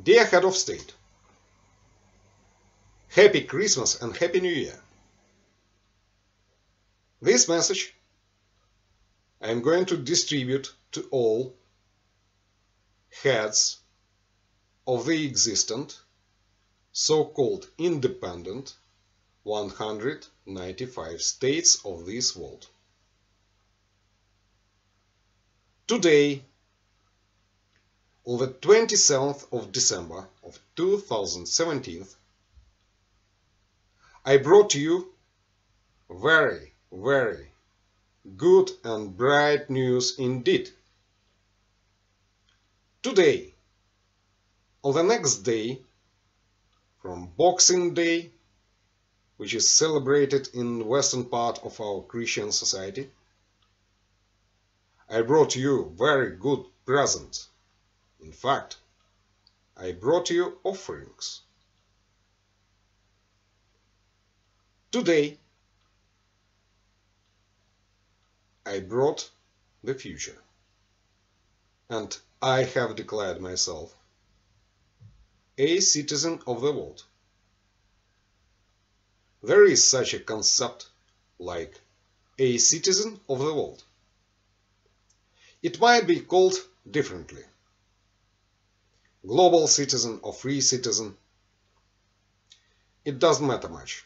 Dear Head of State, Happy Christmas and Happy New Year. This message I am going to distribute to all heads of the existent, so-called independent 195 states of this world. Today, on the 27th of December of 2017, I brought you very, very good and bright news indeed. Today, on the next day, from Boxing Day, which is celebrated in the western part of our Christian society, I brought you very good present. In fact, I brought you offerings. Today, I brought the future, and I have declared myself a citizen of the world. There is such a concept like a citizen of the world. It might be called differently. Global citizen or free citizen. It doesn't matter much.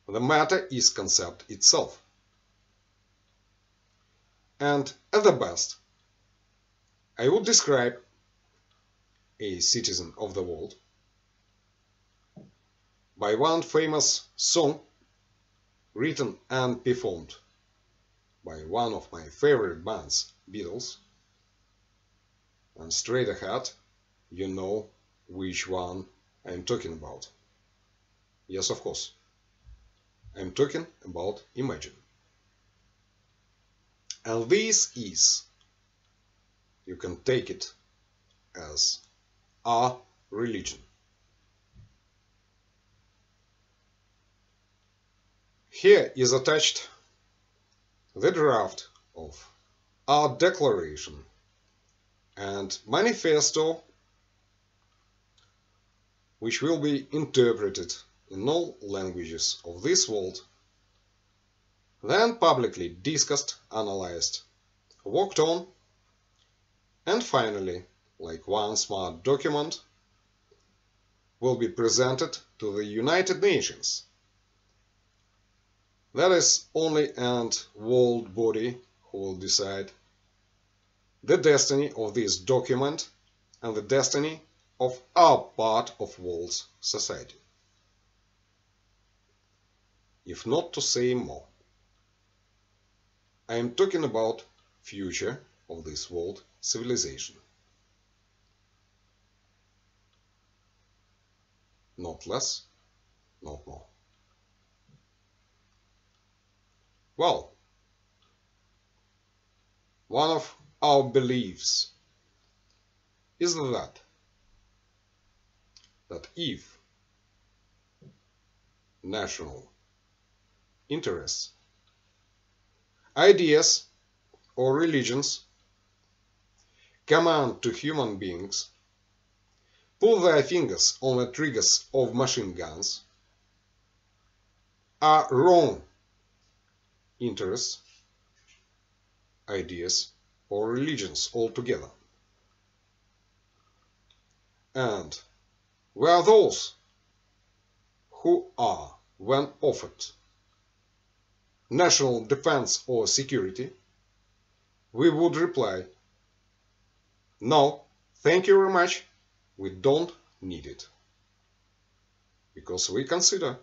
The matter is concept itself. And at the best, I would describe a citizen of the world by one famous song written and performed by one of my favorite bands, Beatles. And straight ahead, you know which one I'm talking about. Yes, of course. I'm talking about Imagine. And this is, you can take it as our religion. Here is attached the draft of our declaration and manifesto, which will be interpreted in all languages of this world, then publicly discussed, analyzed, worked on, and finally, like one smart document, will be presented to the United Nations. That is only and world body who will decide the destiny of this document and the destiny of our part of world's society. If not to say more. I am talking about future of this world civilization. Not less, not more. Well, one of our beliefs is that if national interests, ideas or religions command to human beings pull their fingers on the triggers of machine guns, are wrong interests, ideas or religions altogether. And we are those who are, when offered national defense or security, we would reply, no, thank you very much, we don't need it. Because we consider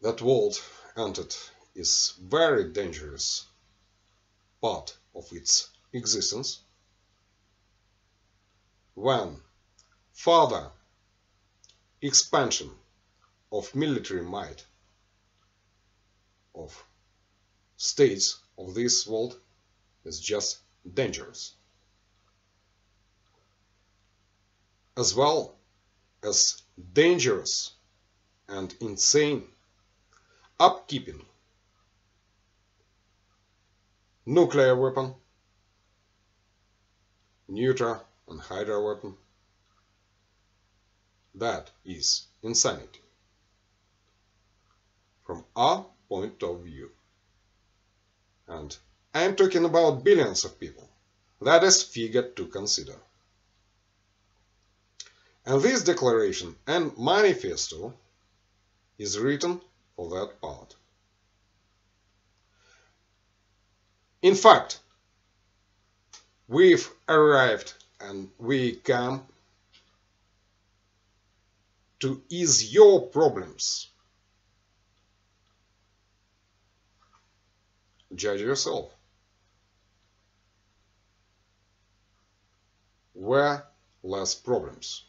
that world entered is very dangerous part of its existence when further expansion of military might of states of this world is just dangerous, as well as dangerous and insane upkeeping nuclear weapon Neutra and Hydra weapon. That is insanity from our point of view. And I'm talking about billions of people. That is figure to consider. And this declaration and manifesto is written for that part. In fact, we've arrived and we come to ease your problems. Judge yourself. Where less problems?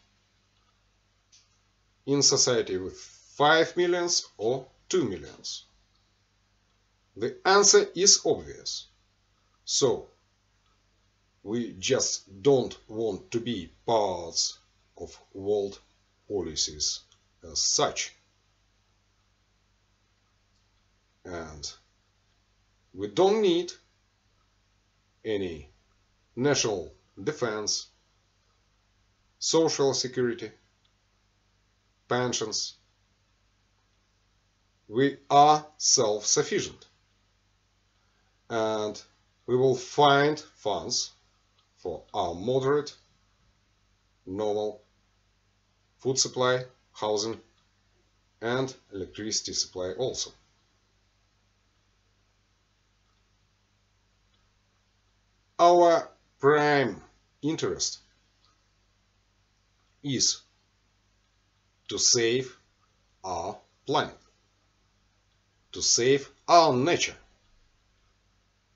In society with 5 millions or 2 millions? The answer is obvious. So, we just don't want to be parts of world policies as such. And we don't need any national defense, social security, pensions. We are self-sufficient. And we will find funds for our moderate, normal food supply, housing, and electricity supply also. Our prime interest is to save our planet, to save our nature,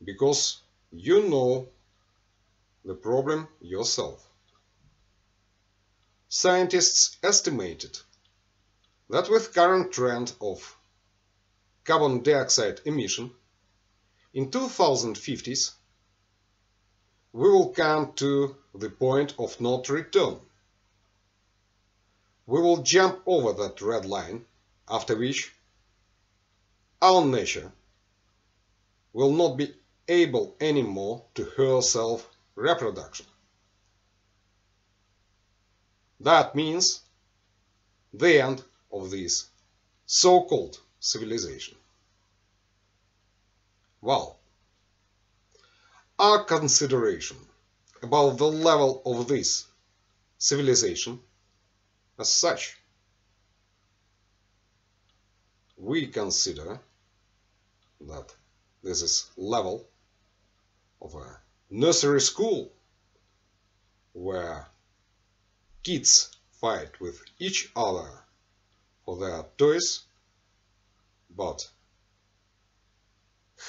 because you know the problem yourself. Scientists estimated that with current trend of carbon dioxide emission, in 2050s, we will come to the point of no return. We will jump over that red line, after which our nature will not be able anymore to her self-reproduction. That means the end of this so-called civilization. Well, our consideration about the level of this civilization as such, we consider that this is level of a nursery school where kids fight with each other for their toys, but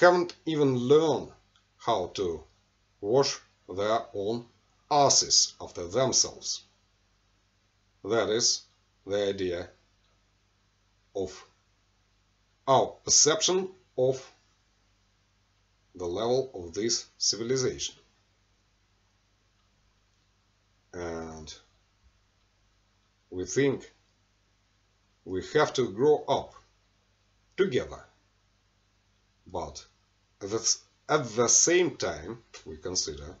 haven't even learned how to wash their own asses after themselves. That is the idea of our perception of the level of this civilization. And we think we have to grow up together. But at the same time, we consider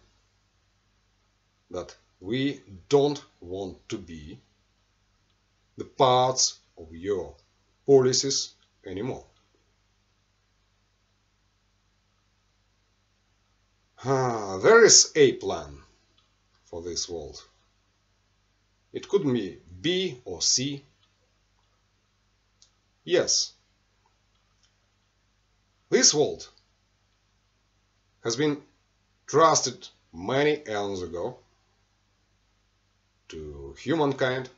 that we don't want to be the parts of your policies anymore. There is a plan for this world. It could be B or C. Yes, this world has been trusted many eons ago to humankind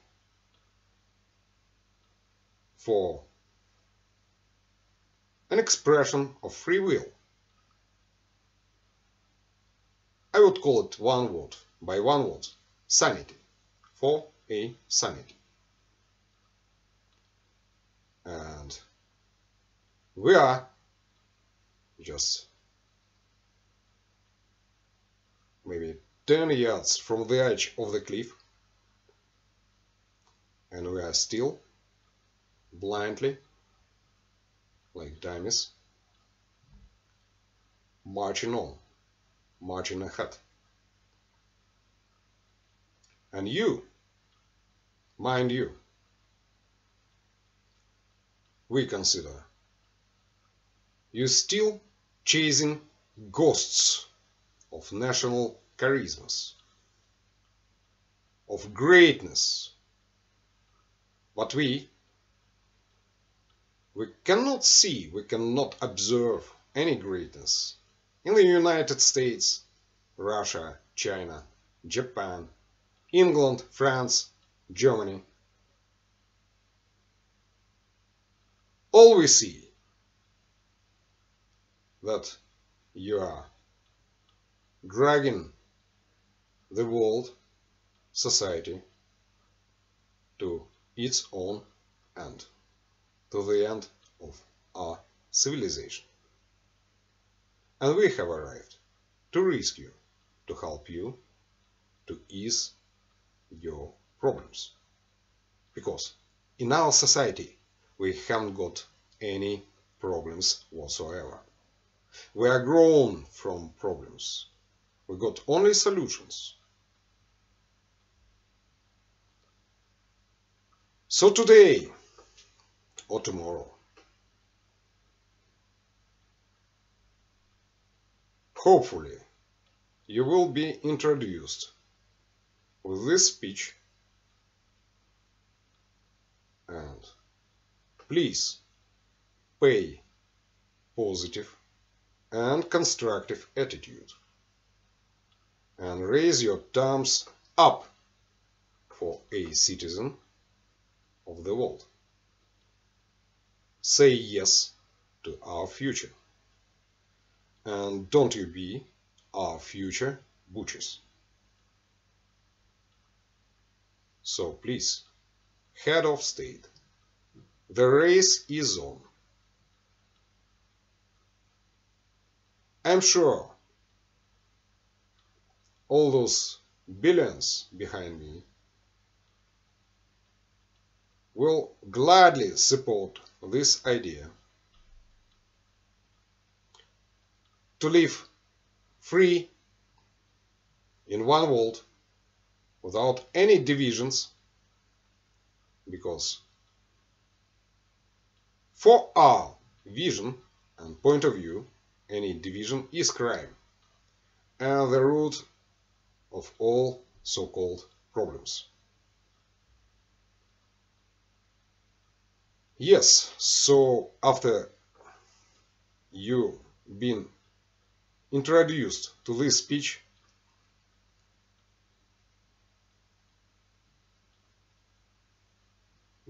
for an expression of free will. I would call it one word, by one word, sanity, for a sanity. And we are just maybe 10 yards from the edge of the cliff, and we are still blindly, like dummies, marching on, marching ahead. And you, mind you, we consider you still chasing ghosts of national charismas, of greatness. But we cannot see, we cannot observe any greatness in the United States, Russia, China, Japan, England, France, Germany. All we see that you are dragging the world, society, to its own end, to the end of our civilization. And we have arrived to rescue, to help you, to ease your problems. Because in our society we haven't got any problems whatsoever. We are grown from problems. We got only solutions. So today or tomorrow, hopefully you will be introduced with this speech, and please pay positive and constructive attitude and raise your thumbs up for a citizen of the world. Say yes to our future, and don't you be our future butchers. So please, head of state, the race is on. I'm sure all those billions behind me will gladly support this idea to live free in one world without any divisions, because for our vision and point of view, any division is crime and the root of all so-called problems. Yes, so after you been introduced to this speech,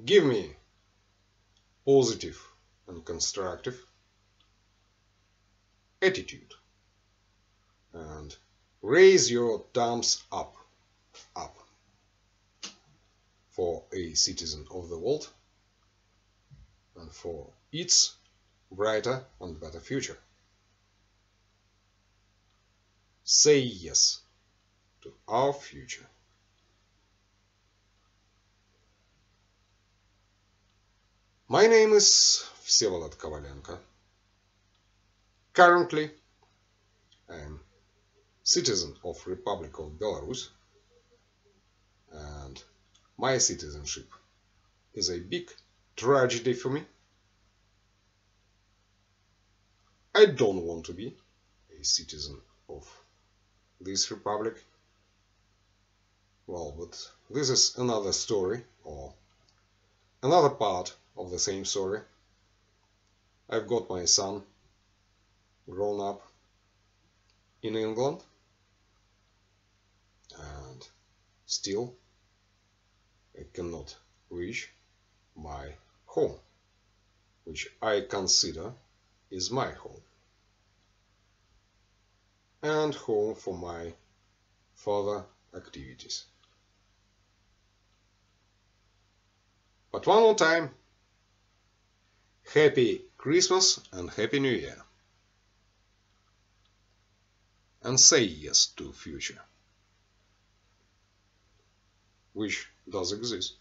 give me positive and constructive attitude and raise your thumbs up for a citizen of the world and for its brighter and better future. Say yes to our future. My name is Всеволод Kovalenko. Currently, I am citizen of Republic of Belarus, and my citizenship is a big tragedy for me. I don't want to be a citizen of this republic. Well, but this is another story, or another part of the same story. I've got my son grown up in England, and still I cannot reach my home, which I consider is my home, and home for my further activities. But one more time, Happy Christmas and Happy New Year. And say yes to future, which does exist.